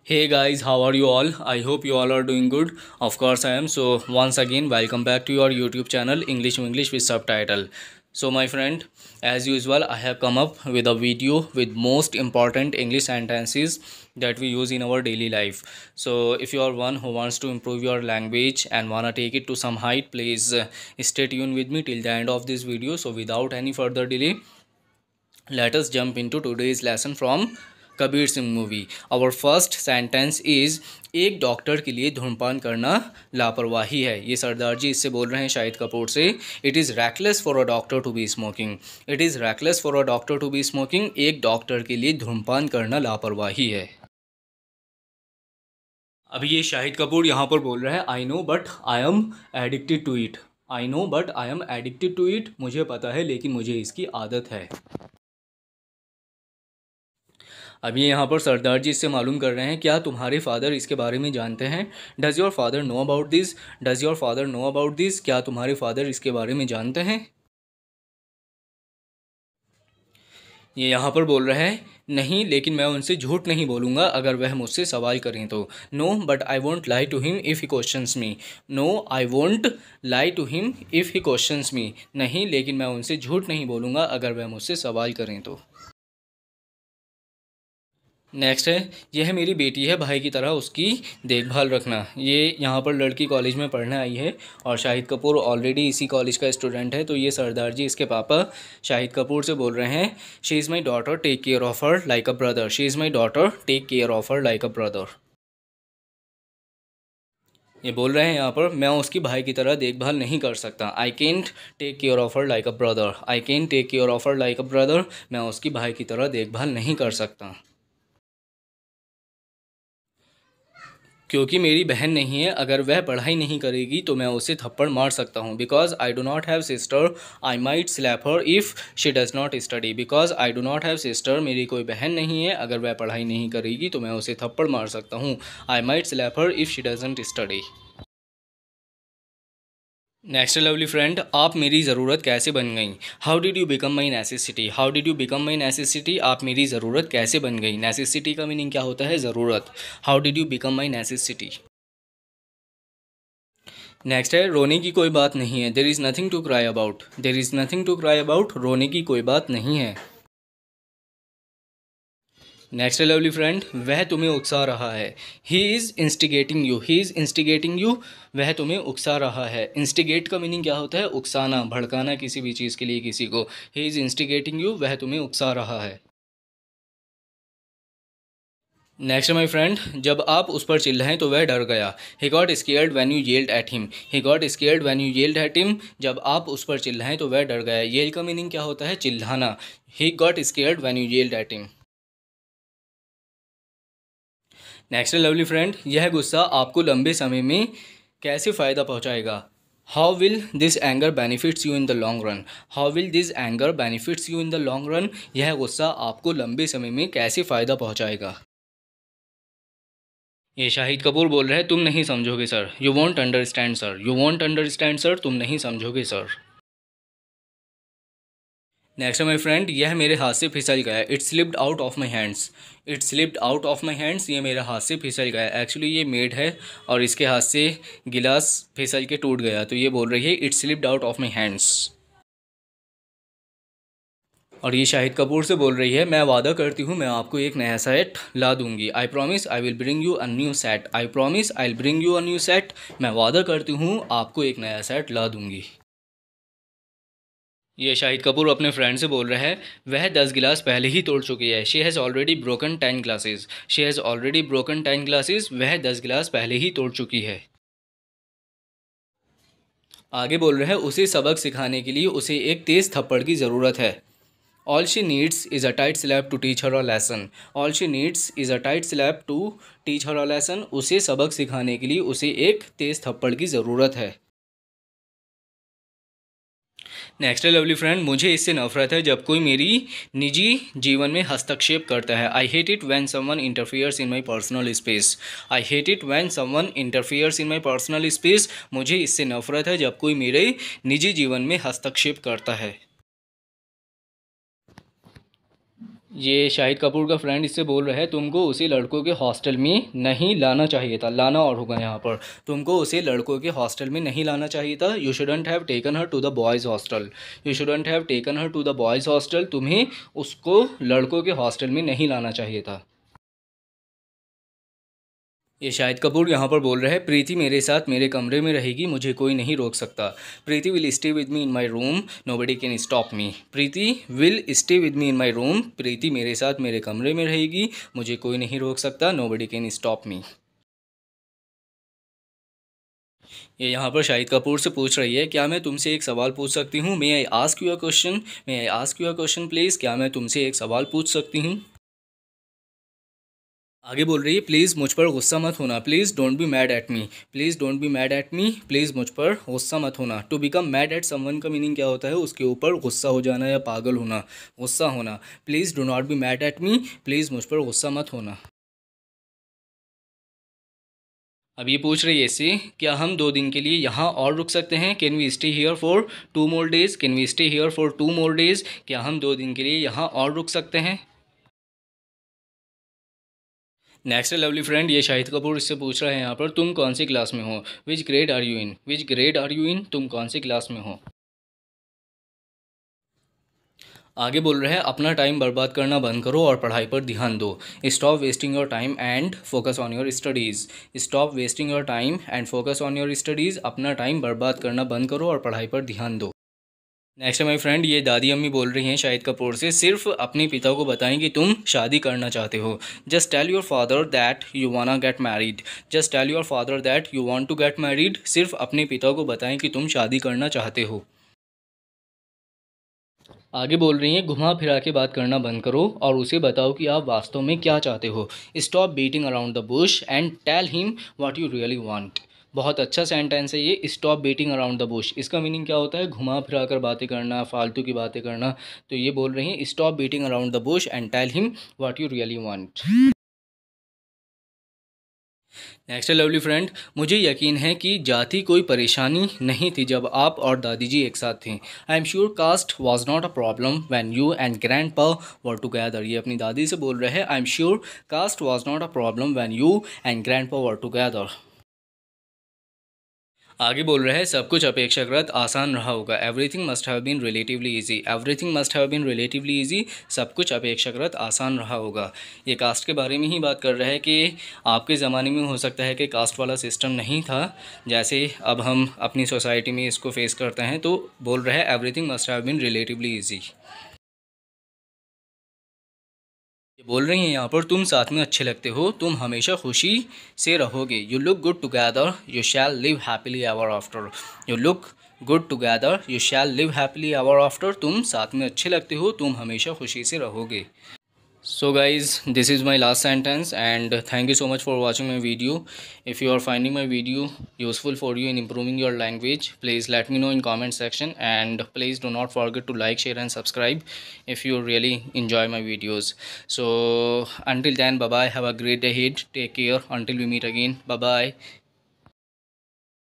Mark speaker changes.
Speaker 1: Hey guys, how are you all? I hope you all are doing good. Of course I am. So once again, welcome back to your YouTube channel English to English with subtitle. So my friend, as usual, I have come up with a video with most important English sentences that we use in our daily life. So if you are one who wants to improve your language and wanna take it to some height, please stay tuned with me till the end of this video. So without any further delay, let us jump into today's lesson from Kabir Singh movie. Our first sentence is एक doctor के लिए धूम्रपान करना लापरवाही है. ये सरदार जी इससे बोल रहे हैं शाहिद कपूर से. It is reckless for a doctor to be smoking. It is reckless for a doctor to be smoking. एक डॉक्टर के लिए धूम्रपान करना लापरवाही है. अभी ये शाहिद कपूर यहाँ पर बोल रहा है I know but I am addicted to it. I know but I am addicted to it. मुझे पता है लेकिन मुझे इसकी आदत है. अभी यहाँ पर सरदार जी इससे मालूम कर रहे हैं क्या तुम्हारे फादर इसके बारे में जानते हैं. Does your father know about this. Does your father know about this. क्या तुम्हारे फादर इसके बारे में जानते हैं. ये यहाँ पर बोल रहा है नहीं लेकिन मैं उनसे झूठ नहीं बोलूँगा अगर वह मुझसे सवाल करें तो. No but I won't lie to him if he questions me. No I won't lie to him if he questions me. नहीं लेकिन मैं उनसे झूठ नहीं बोलूँगा अगर वह मुझसे सवाल करें तो. नेक्स्ट है यह मेरी बेटी है, भाई की तरह उसकी देखभाल रखना. ये यहाँ पर लड़की कॉलेज में पढ़ने आई है और शाहिद कपूर ऑलरेडी इसी कॉलेज का स्टूडेंट है. तो ये सरदार जी इसके पापा शाहिद कपूर से बोल रहे हैं she is my daughter, take care of her like a brother. She is my daughter, take care of her like a brother. ये बोल रहे हैं यहाँ पर मैं उसकी भाई की तरह देखभाल नहीं कर सकता. I can't take care of her like a brother. I can take care of her like a brother. मैं उसकी भाई की तरह देखभाल नहीं कर सकता. क्योंकि मेरी बहन नहीं है, अगर वह पढ़ाई नहीं करेगी तो मैं उसे थप्पड़ मार सकता हूँ. Because I do not have sister I might slap her if she does not study. Because I do not have sister, मेरी कोई बहन नहीं है, अगर वह पढ़ाई नहीं करेगी तो मैं उसे थप्पड़ मार सकता हूँ. I might slap her if she doesn't study. Next lovely friend, आप मेरी ज़रूरत कैसे बन गई. How did you become my necessity. How did you become my necessity. आप मेरी ज़रूरत कैसे बन गई. नेसेसिटी का मीनिंग क्या होता है, ज़रूरत. How did you become my necessity. Next है रोने की कोई बात नहीं है. There is nothing to cry about. There is nothing to cry about. रोने की कोई बात नहीं है. नेक्स्ट है लवली फ्रेंड, वह तुम्हें उकसा रहा है. He is instigating you. He is instigating you. वह तुम्हें उकसा रहा है. इंस्टिगेट का मीनिंग क्या होता है, उकसाना, भड़काना किसी भी चीज़ के लिए किसी को. He is instigating you. वह तुम्हें उकसा रहा है. नेक्स्ट माई फ्रेंड, जब आप उस पर चिल्लाएं तो वह डर गया. He got scared when you yelled at him. He got scared when you yelled at him. जब आप उस पर चिल्लाएं तो वह डर गया. येल का मीनिंग क्या होता है, चिल्लाना. He got scared when you yelled at him. Next lovely friend, यह गुस्सा आपको लंबे समय में कैसे फ़ायदा पहुंचाएगा. How will this anger benefits you in the long run. How will this anger benefits you in the long run. यह गुस्सा आपको लंबे समय में कैसे फ़ायदा पहुंचाएगा. ये शाहिद कपूर बोल रहे हैं तुम नहीं समझोगे sir. You won't understand sir. You won't understand sir. तुम नहीं समझोगे सर. नेक्स्ट माई फ्रेंड, यह मेरे हाथ से फिसल गया. It slipped out of my hands. It slipped out of my hands. ये मेरे हाथ से फिसल गया. एक्चुअली ये मेड है और इसके हाथ से गिलास फिसल के टूट गया. तो ये बोल रही है it slipped out of my hands. और ये शाहिद कपूर से बोल रही है मैं वादा करती हूँ मैं आपको एक नया सेट ला दूंगी. I promise I will bring you a new set. I promise I will bring you a new set. मैं वादा करती हूँ आपको एक नया सेट ला दूंगी. ये शाहिद कपूर अपने फ्रेंड से बोल रहा है वह 10 गिलास पहले ही तोड़ चुकी है. She has already broken 10 glasses. She has already broken 10 glasses. वह 10 गिलास पहले ही तोड़ चुकी है. आगे बोल रहे हैं उसे सबक सिखाने के लिए उसे एक तेज़ थप्पड़ की ज़रूरत है. All she needs is a tight slap to teach her a lesson. All she needs is a tight slap to teach her a lesson. उसे सबक सिखाने के लिए उसे एक तेज़ थप्पड़ की ज़रूरत है. नेक्स्ट है लवली फ्रेंड, मुझे इससे नफरत है जब कोई मेरी निजी जीवन में हस्तक्षेप करता है. I hate it when someone interferes in my personal space. I hate it when someone interferes in my personal space. मुझे इससे नफरत है जब कोई मेरे निजी जीवन में हस्तक्षेप करता है. ये शाहिद कपूर का फ्रेंड इससे बोल रहा है तुमको उसे लड़कों के हॉस्टल में नहीं लाना चाहिए था, लाना और होगा यहाँ पर, तुमको उसे लड़कों के हॉस्टल में नहीं लाना चाहिए था। You shouldn't have taken her to the boys hostel, you shouldn't have taken her to the boys hostel, तुम्हें उसको लड़कों के हॉस्टल में नहीं लाना चाहिए था। ये शाहिद कपूर यहाँ पर बोल रहे हैं प्रीति मेरे साथ मेरे कमरे में रहेगी, मुझे कोई नहीं रोक सकता। Preeti will stay with me in my room, nobody can stop me. Preeti will stay with me in my room, Preeti मेरे साथ मेरे कमरे में रहेगी, मुझे कोई नहीं रोक सकता, नोबडी कैन स्टॉप मी। ये यहाँ पर शाहिद कपूर से पूछ रही है क्या मैं तुमसे एक सवाल पूछ सकती हूँ, may I ask you a question, may I ask you a question please, क्या मैं तुमसे एक सवाल पूछ सकती हूँ। आगे बोल रही है प्लीज़ मुझ पर गुस्सा मत होना, please don't be mad at me, please don't be mad at me, please मुझ पर गुस्सा मत होना। To become mad at someone का मीनिंग क्या होता है, उसके ऊपर गुस्सा हो जाना या पागल होना, गुस्सा होना। Please do not be mad at me, please मुझ पर गुस्सा मत होना। अब ये पूछ रही है इससे क्या हम 2 दिन के लिए यहाँ और रुक सकते हैं, can we stay here for 2 more days, can we stay here for 2 more days, क्या हम 2 दिन के लिए यहाँ और रुक सकते हैं। नेक्स्ट लवली फ्रेंड ये शाहिद कपूर इससे पूछ रहा है यहाँ पर तुम कौन सी क्लास में हो, which grade are you in, which grade are you in, तुम कौन सी क्लास में हो। आगे बोल रहे हैं अपना टाइम बर्बाद करना बंद करो और पढ़ाई पर ध्यान दो। Stop wasting your time and focus on your studies, stop wasting your time and focus on your studies, अपना टाइम बर्बाद करना बंद करो और पढ़ाई पर ध्यान दो। नेक्स्ट माय फ्रेंड ये दादी अम्मी बोल रही हैं शाहिद कपूर से सिर्फ अपने पिता को बताएं कि तुम शादी करना चाहते हो। Just tell your father that you wanna get married, just tell your father that you want to get married, सिर्फ अपने पिता को बताएं कि तुम शादी करना चाहते हो। आगे बोल रही हैं घुमा फिरा के बात करना बंद करो और उसे बताओ कि आप वास्तव में क्या चाहते हो। Stop beating around the bush and tell him what you really want. बहुत अच्छा सेंटेंस है ये, stop beating around the bush. इसका मीनिंग क्या होता है, घुमा फिरा कर बातें करना, फालतू की बातें करना। तो ये बोल रही हैं stop beating around the bush and tell him what you really want. Next lovely friend मुझे यकीन है कि जाति कोई परेशानी नहीं थी जब आप और दादी जी एक साथ थे। I am sure caste was not a problem when you and grandpa were together. ये अपनी दादी से बोल रहे हैं I am sure caste was not a problem when you and grandpa were together. आगे बोल रहे हैं सब कुछ अपेक्षाकृत आसान रहा होगा। Everything must have been relatively easy, everything must have been relatively easy, सब कुछ अपेक्षाकृत आसान रहा होगा। ये कास्ट के बारे में ही बात कर रहे हैं कि आपके ज़माने में हो सकता है कि कास्ट वाला सिस्टम नहीं था जैसे अब हम अपनी सोसाइटी में इसको फेस करते हैं। तो बोल रहे हैं everything must have been relatively easy. बोल रही हैं यहाँ पर तुम साथ में अच्छे लगते हो, तुम हमेशा खुशी से रहोगे। You look good together, you shall live happily ever after, you look good together, you shall live happily ever after, तुम साथ में अच्छे लगते हो, तुम हमेशा खुशी से रहोगे। So guys, this is my last sentence and thank you so much for watching my video. If you are finding my video useful for you in improving your language, please let me know in comment section and please do not forget to like, share and subscribe if you really enjoy my videos. So until then, bye bye, have a great day ahead, take care until we meet again, bye bye.